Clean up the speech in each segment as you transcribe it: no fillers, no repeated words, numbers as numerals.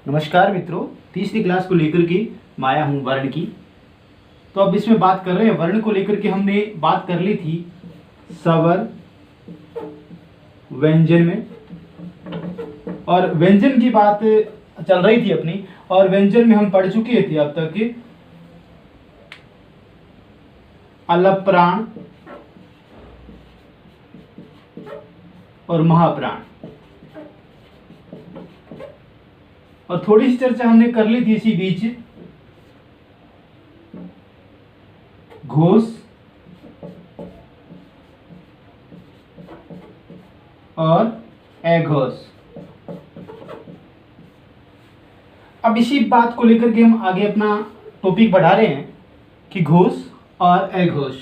नमस्कार मित्रों, तीसरी क्लास को लेकर के मैं आया हूँ वर्ण की। तो अब इसमें बात कर रहे हैं वर्ण को लेकर के। हमने बात कर ली थी सवर व्यंजन में, और व्यंजन की बात चल रही थी अपनी। और व्यंजन में हम पढ़ चुके थे अब तक कि अलप्राण और महाप्राण, और थोड़ी सी चर्चा हमने कर ली थी इसी बीच घोष और अघोष। अब इसी बात को लेकर के हम आगे अपना टॉपिक बढ़ा रहे हैं कि घोष और अघोष,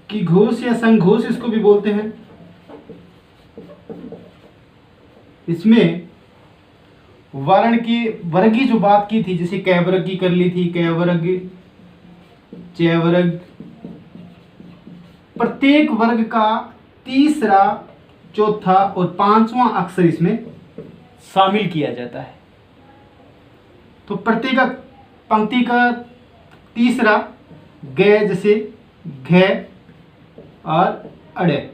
कि घोष या संघोष इसको भी बोलते हैं। इसमें वर्ण की वर्ग की जो बात की थी, जैसे कै वर्ग की कर ली थी, कै वर्ग, चै वर्ग, प्रत्येक वर्ग का तीसरा, चौथा और पांचवां अक्षर इसमें शामिल किया जाता है। तो प्रत्येक पंक्ति का तीसरा ग, जैसे घ और अड़े।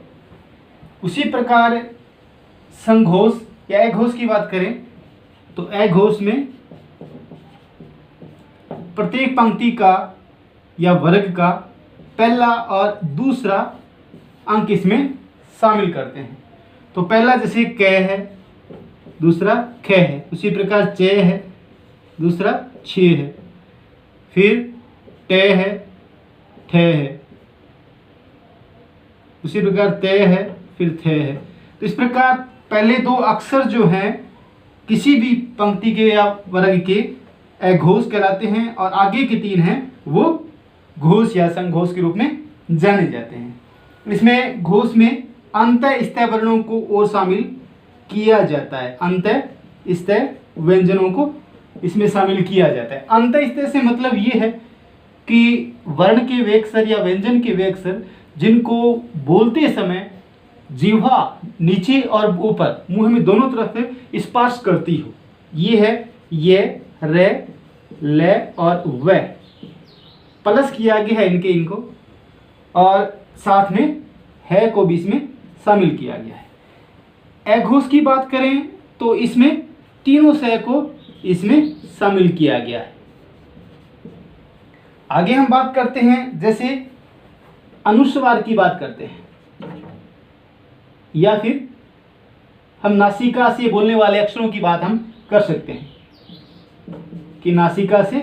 उसी प्रकार संघोष या अघोष की बात करें तो अघोष में प्रत्येक पंक्ति का या वर्ग का पहला और दूसरा अंक इसमें शामिल करते हैं। तो पहला जैसे क है, दूसरा ख है। उसी प्रकार च है, दूसरा छ है, फिर ट है, ठ है, उसी प्रकार त है, फिर थ है। तो इस प्रकार पहले दो अक्षर जो हैं किसी भी पंक्ति के या वर्ग के अघोष कहलाते हैं, और आगे के तीन हैं वो घोष या संघोष के रूप में जाने जाते हैं। इसमें घोष में अंतः स्थ वर्णों को और शामिल किया जाता है। अंतः स्थ व्यंजनों को इसमें शामिल किया जाता है। अंतः स्थ से मतलब ये है कि वर्ण के वे अक्षर या व्यंजन के वे अक्षर जिनको बोलते समय जिह्वा नीचे और ऊपर मुंह में दोनों तरफ से स्पर्श करती हो। ये है ये, रे, ले और व। प्लस किया गया है इनको, और साथ में है को भी इसमें शामिल किया गया है। अघोष की बात करें तो इसमें तीनों से को इसमें शामिल किया गया है। आगे हम बात करते हैं, जैसे अनुस्वार की बात करते हैं, या फिर हम नासिका से बोलने वाले अक्षरों की बात हम कर सकते हैं कि नासिका से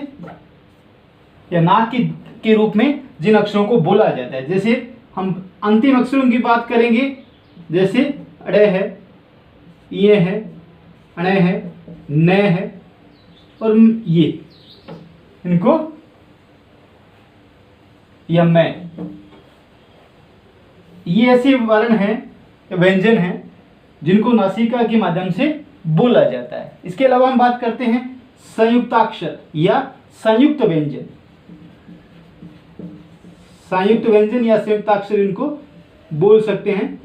या नाक के रूप में जिन अक्षरों को बोला जाता है। जैसे हम अंतिम अक्षरों की बात करेंगे, जैसे अड़े है, ये है, अणे है, न है और ये, इनको या मैं, ये ऐसे वर्ण हैं, व्यंजन हैं जिनको नासिका के माध्यम से बोला जाता है। इसके अलावा हम बात करते हैं संयुक्ताक्षर या संयुक्त व्यंजन। संयुक्त व्यंजन या संयुक्ताक्षर इनको बोल सकते हैं।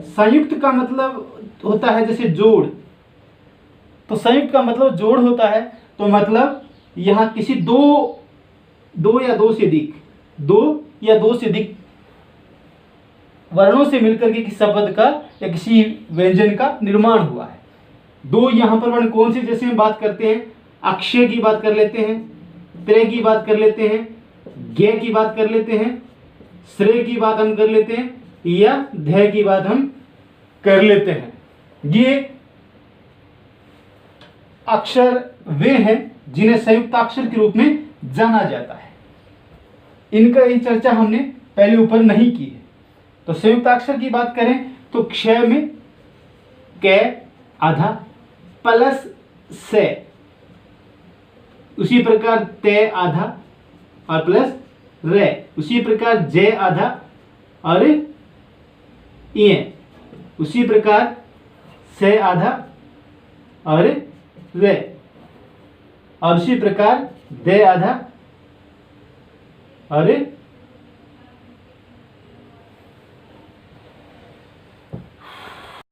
संयुक्त का मतलब होता है जैसे जोड़। तो संयुक्त का मतलब जोड़ होता है, तो मतलब यहां किसी दो या दो से अधिक वर्णों से मिलकर के किसी शब्द का या किसी व्यंजन का निर्माण हुआ है। दो यहाँ पर वर्ण कौन से, जैसे हम बात करते हैं अक्षय की बात कर लेते हैं, त्रे की बात कर लेते हैं, गे की बात कर लेते हैं, श्रेय की बात हम कर लेते हैं, या ध्य की बात हम कर लेते हैं। ये अक्षर वे हैं जिन्हें संयुक्त अक्षर के रूप में जाना जाता है। इनका ही चर्चा हमने पहले ऊपर नहीं की है। तो संयुक्त अक्षर की बात करें तो क्षय में कै आधा प्लस से, उसी प्रकार ते आधा और प्लस रे, उसी प्रकार जे आधा और ये, उसी प्रकार से आधा और रे, और उसी प्रकार दे आधा और